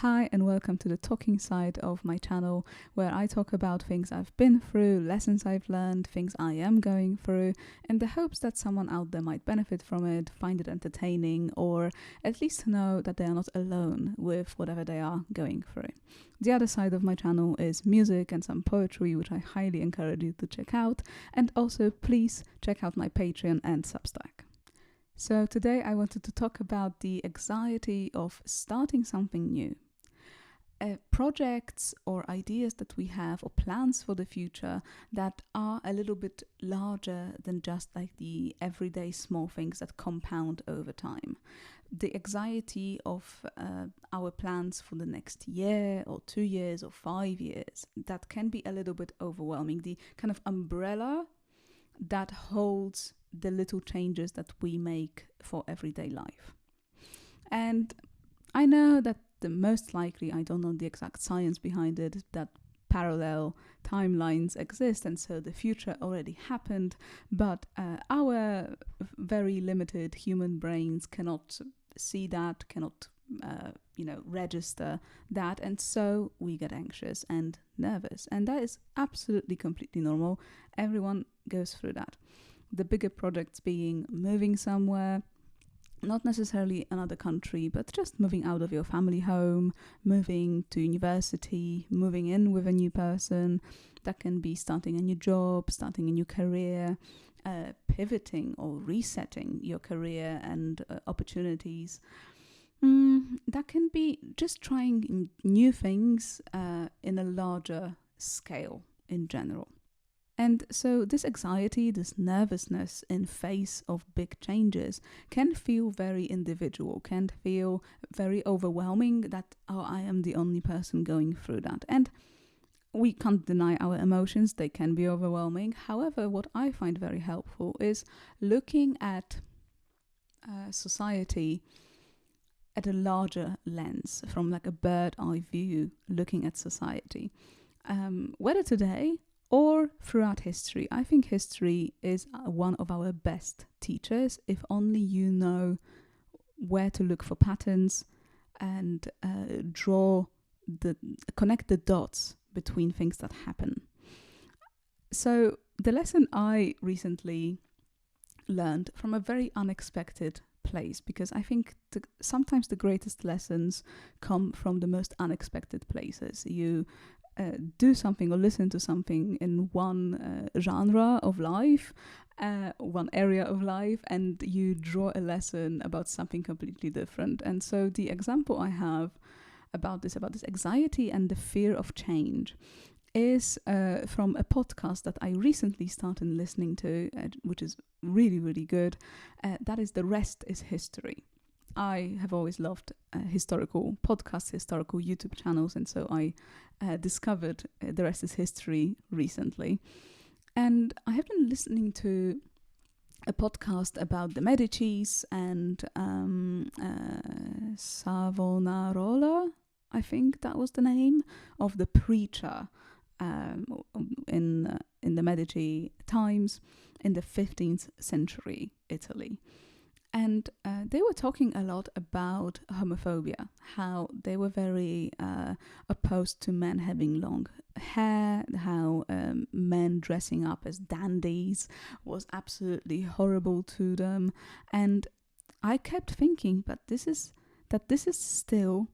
Hi and welcome to the talking side of my channel, where I talk about things I've been through, lessons I've learned, things I am going through, in the hopes that someone out there might benefit from it, find it entertaining, or at least know that they are not alone with whatever they are going through. The other side of my channel is music and some poetry, which I highly encourage you to check out, and also please check out my Patreon and Substack. So today I wanted to talk about the anxiety of starting something new. Projects or ideas that we have or plans for the future that are a little bit larger than just like the everyday small things that compound over time. The anxiety of our plans for the next year or 2 years or 5 years, that can be a little bit overwhelming. The kind of umbrella that holds the little changes that we make for everyday life. And I know that the most likely, I don't know the exact science behind it, that parallel timelines exist and so the future already happened, but our very limited human brains cannot see that, cannot register that, and so we get anxious and nervous, and that is absolutely completely normal. Everyone goes through that. The bigger projects being moving somewhere, not necessarily another country, but just moving out of your family home, moving to university, moving in with a new person. That can be starting a new job, starting a new career, pivoting or resetting your career and opportunities. That can be just trying new things in a larger scale in general. And so this anxiety, this nervousness in face of big changes can feel very individual, can feel very overwhelming that, I am the only person going through that. And we can't deny our emotions, they can be overwhelming. However, what I find very helpful is looking at society at a larger lens, from like a bird eye view, looking at society. Whether today or throughout history. I think history is one of our best teachers, if only you know where to look for patterns and connect the dots between things that happen. So the lesson I recently learned from a very unexpected place, because I think sometimes the greatest lessons come from the most unexpected places. You do something or listen to something in one genre of life, one area of life, and you draw a lesson about something completely different. And so the example I have about this anxiety and the fear of change is from a podcast that I recently started listening to, which is really, really good. That is The Rest is History. I have always loved historical podcasts, historical YouTube channels, and so I discovered The Rest is History recently. And I have been listening to a podcast about the Medicis and Savonarola, I think that was the name, of the preacher in the Medici times in the 15th century Italy. And they were talking a lot about homophobia, how they were very opposed to men having long hair, how men dressing up as dandies was absolutely horrible to them. And I kept thinking, but this is still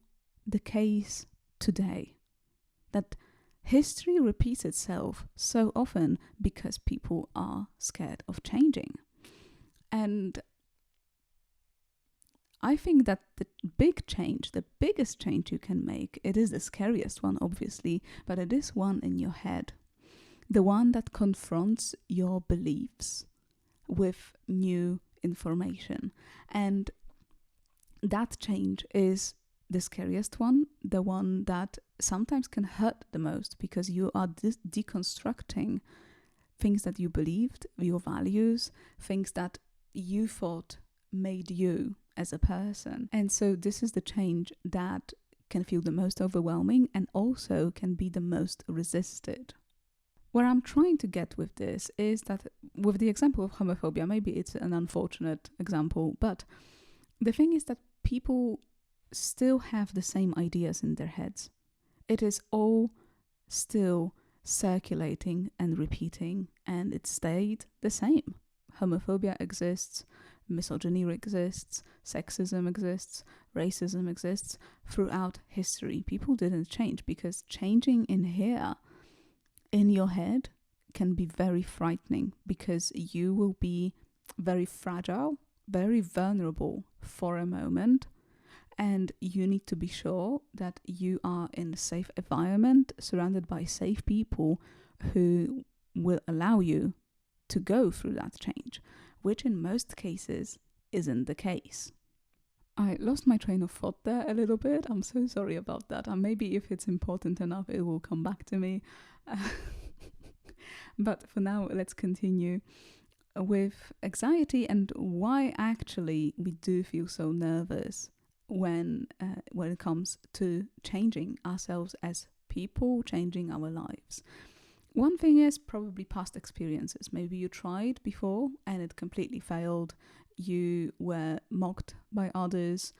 the case today. That history repeats itself so often because people are scared of changing. And I think that the big change, the biggest change you can make, it is the scariest one, obviously, but it is one in your head. The one that confronts your beliefs with new information. And that change is the scariest one, the one that sometimes can hurt the most, because you are deconstructing things that you believed, your values, things that you thought made you as a person. And so this is the change that can feel the most overwhelming and also can be the most resisted. Where I'm trying to get with this is that with the example of homophobia, maybe it's an unfortunate example, but the thing is that people still have the same ideas in their heads. It is all still circulating and repeating, and it stayed the same. Homophobia exists, misogyny exists, sexism exists, racism exists throughout history. People didn't change, because changing in here, in your head, can be very frightening, because you will be very fragile, very vulnerable for a moment, and you need to be sure that you are in a safe environment, surrounded by safe people who will allow you to go through that change, which in most cases isn't the case. I lost my train of thought there a little bit. I'm so sorry about that. And maybe if it's important enough, it will come back to me. But for now, let's continue with anxiety and why actually we do feel so nervous when it comes to changing ourselves as people, changing our lives. One thing is probably past experiences. Maybe you tried before and it completely failed. You were mocked by others.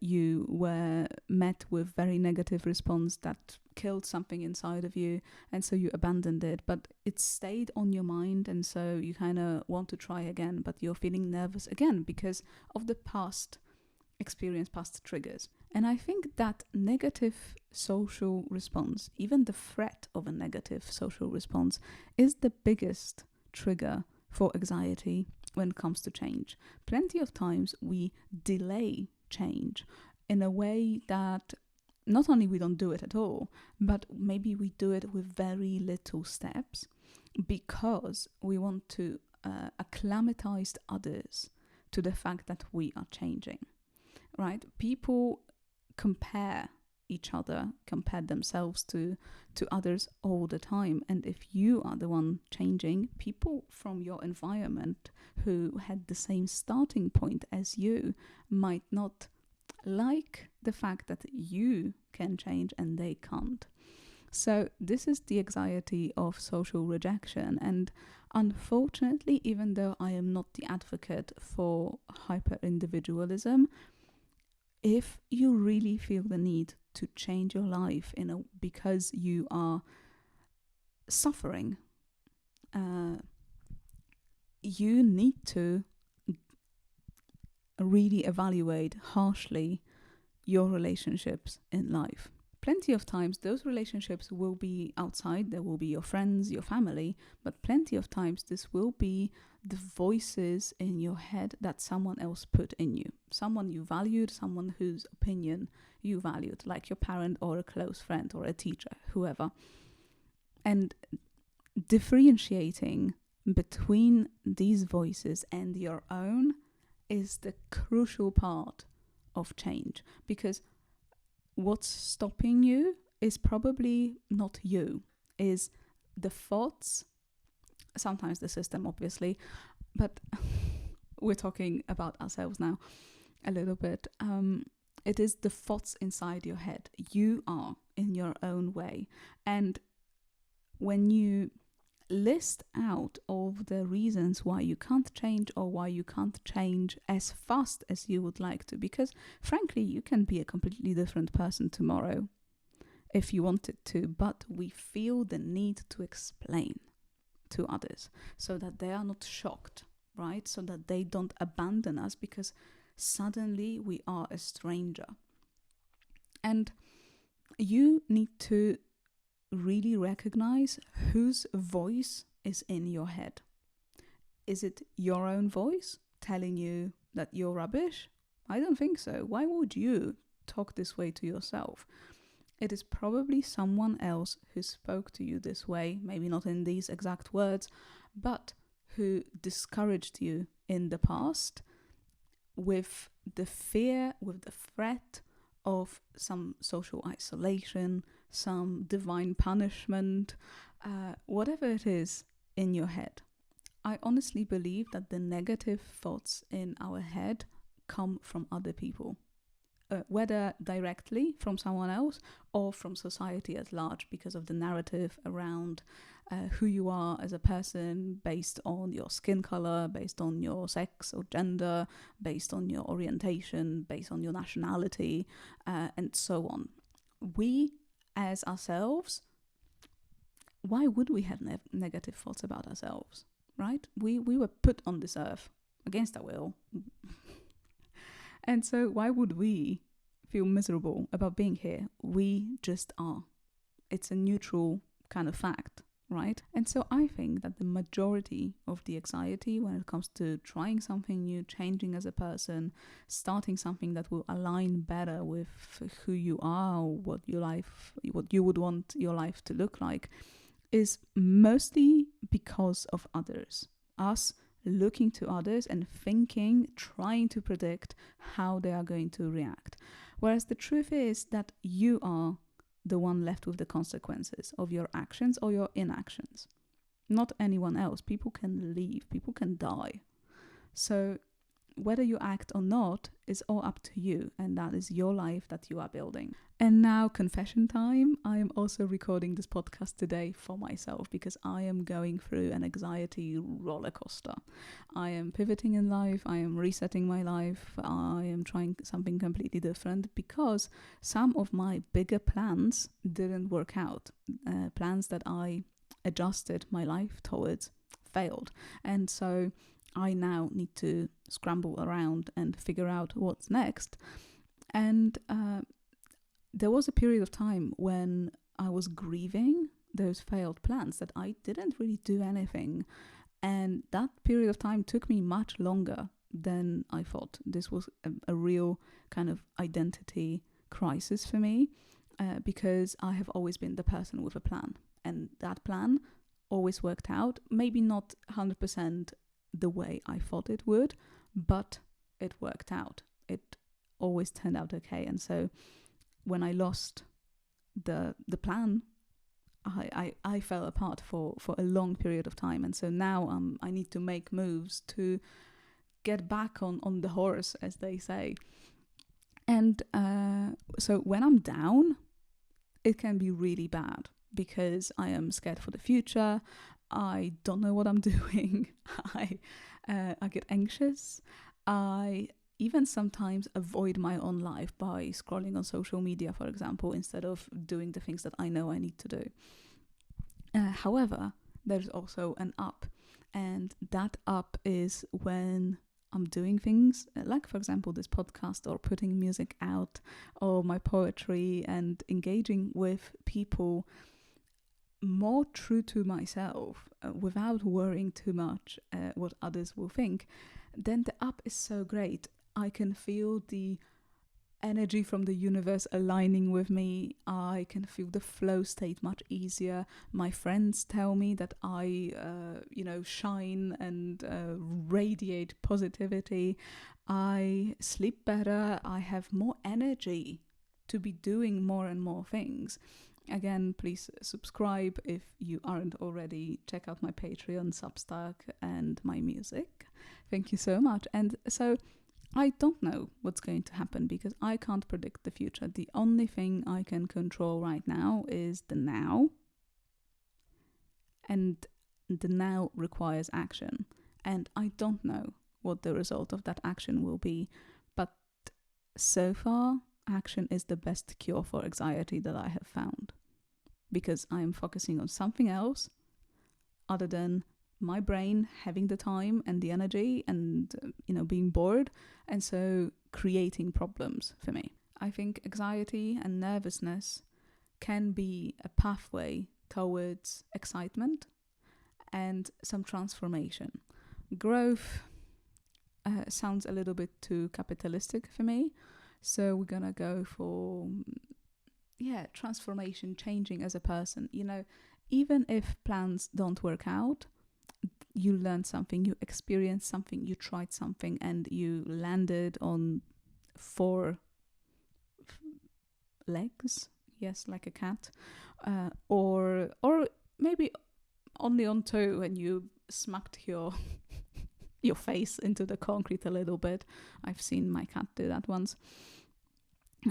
You were met with very negative response that killed something inside of you, and so you abandoned it, but it stayed on your mind, and so you kind of want to try again, but you're feeling nervous again because of the past experience, past triggers. And I think that negative social response, even the threat of a negative social response, is the biggest trigger for anxiety when it comes to change. Plenty of times we delay change in a way that not only we don't do it at all, but maybe we do it with very little steps because we want to acclimatize others to the fact that we are changing, right? People compare each other, compare themselves to others all the time. And if you are the one changing, people from your environment who had the same starting point as you might not like the fact that you can change and they can't. So this is the anxiety of social rejection. And unfortunately, even though I am not the advocate for hyper-individualism, if you really feel the need to change your life because you are suffering, you need to really evaluate harshly your relationships in life. Plenty of times those relationships will be outside, there will be your friends, your family, but plenty of times this will be the voices in your head that someone else put in you. Someone you valued, someone whose opinion you valued, like your parent or a close friend or a teacher, whoever. And differentiating between these voices and your own is the crucial part of change, because what's stopping you is probably not you, is the thoughts, sometimes the system obviously, but we're talking about ourselves now a little bit. It is the thoughts inside your head. You are in your own way, and when you list out all of the reasons why you can't change or why you can't change as fast as you would like to, because frankly you can be a completely different person tomorrow if you wanted to, but we feel the need to explain to others so that they are not shocked, right? So that they don't abandon us because suddenly we are a stranger. And you need to really recognize whose voice is in your head. Is it your own voice telling you that you're rubbish? I don't think so. Why would you talk this way to yourself? It is probably someone else who spoke to you this way, maybe not in these exact words, but who discouraged you in the past with the fear, with the threat of some social isolation, some divine punishment, whatever it is in your head. I honestly believe that the negative thoughts in our head come from other people. whether directly from someone else or from society at large, because of the narrative around who you are as a person based on your skin color, based on your sex or gender, based on your orientation, based on your nationality, and so on. We, as ourselves, why would we have negative thoughts about ourselves, right? We were put on this earth against our will. And so why would we feel miserable about being here? We just are. It's a neutral kind of fact, right? And so I think that the majority of the anxiety when it comes to trying something new, changing as a person, starting something that will align better with who you are, or what you would want your life to look like, is mostly because of others. Us looking to others and thinking, trying to predict how they are going to react. Whereas the truth is that you are the one left with the consequences of your actions or your inactions. Not anyone else. People can leave, people can die. So whether you act or not is all up to you, and that is your life that you are building. And now, confession time. I am also recording this podcast today for myself because I am going through an anxiety roller coaster. I am pivoting in life, I am resetting my life, I am trying something completely different because some of my bigger plans didn't work out. Plans that I adjusted my life towards failed. And so I now need to scramble around and figure out what's next. And there was a period of time when I was grieving those failed plans, that I didn't really do anything. And that period of time took me much longer than I thought. This was a real kind of identity crisis for me because I have always been the person with a plan. And that plan always worked out, maybe not 100% the way I thought it would, but it worked out. It always turned out okay. And so when I lost the plan, I fell apart for a long period of time. And so now I need to make moves to get back on the horse, as they say. And so when I'm down, it can be really bad because I am scared for the future. I don't know what I'm doing. I get anxious. I even sometimes avoid my own life by scrolling on social media, for example, instead of doing the things that I know I need to do. However, there's also an up, and that up is when I'm doing things like, for example, this podcast, or putting music out, or my poetry, and engaging with people more true to myself without worrying too much what others will think. Then the up is so great. I can feel the energy from the universe aligning with me. I can feel the flow state much easier. My friends tell me that I shine and radiate positivity. I sleep better. I have more energy to be doing more and more things. Again, please subscribe if you aren't already. Check out my Patreon, Substack, and my music. Thank you so much. And so I don't know what's going to happen because I can't predict the future. The only thing I can control right now is the now. And the now requires action. And I don't know what the result of that action will be. But so far, action is the best cure for anxiety that I have found. Because I am focusing on something else other than my brain having the time and the energy and, being bored, and so creating problems for me. I think anxiety and nervousness can be a pathway towards excitement and some transformation. Growth sounds a little bit too capitalistic for me, so we're gonna go for transformation, changing as a person. Even if plans don't work out, you learned something, you experienced something, you tried something, and you landed on 4 legs, yes, like a cat, or maybe only on 2, and you smacked your face into the concrete a little bit. I've seen my cat do that once.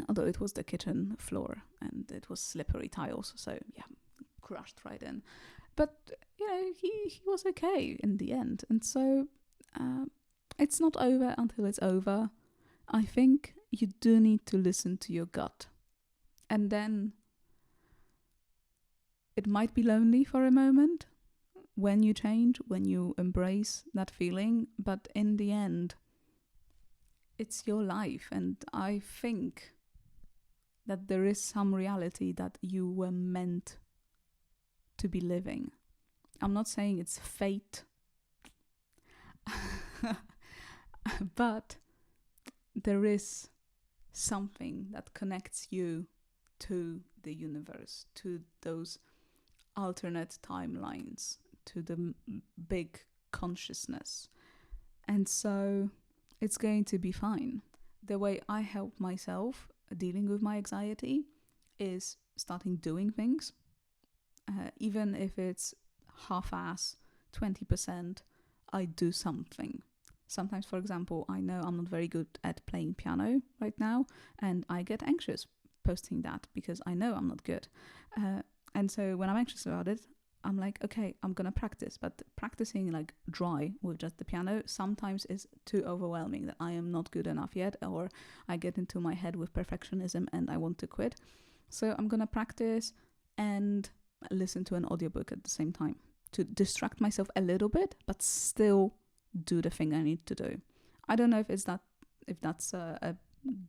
although it was the kitchen floor and it was slippery tiles, so yeah, crushed right in. But he was okay in the end, and so it's not over until it's over. I think you do need to listen to your gut, and then it might be lonely for a moment when you change, when you embrace that feeling, but in the end, it's your life, and I think that there is some reality that you were meant to be living. I'm not saying it's fate, but there is something that connects you to the universe, to those alternate timelines, to the big consciousness. And so it's going to be fine. The way I help myself dealing with my anxiety is starting doing things, even if it's half-ass, 20%, I do something. Sometimes, for example, I know I'm not very good at playing piano right now, and I get anxious posting that because I know I'm not good. And so when I'm anxious about it, I'm like, okay, I'm going to practice. But practicing like dry with just the piano sometimes is too overwhelming, that I am not good enough yet, or I get into my head with perfectionism and I want to quit. So I'm going to practice and listen to an audiobook at the same time to distract myself a little bit, but still do the thing I need to do. I don't know if that's a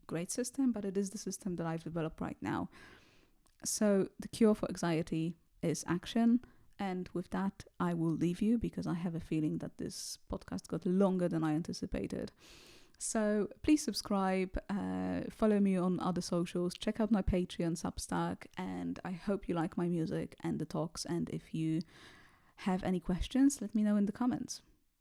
great system, but it is the system that I've developed right now. So the cure for anxiety is action. And with that, I will leave you because I have a feeling that this podcast got longer than I anticipated. So please subscribe, follow me on other socials, check out my Patreon, Substack, and I hope you like my music and the talks. And if you have any questions, let me know in the comments.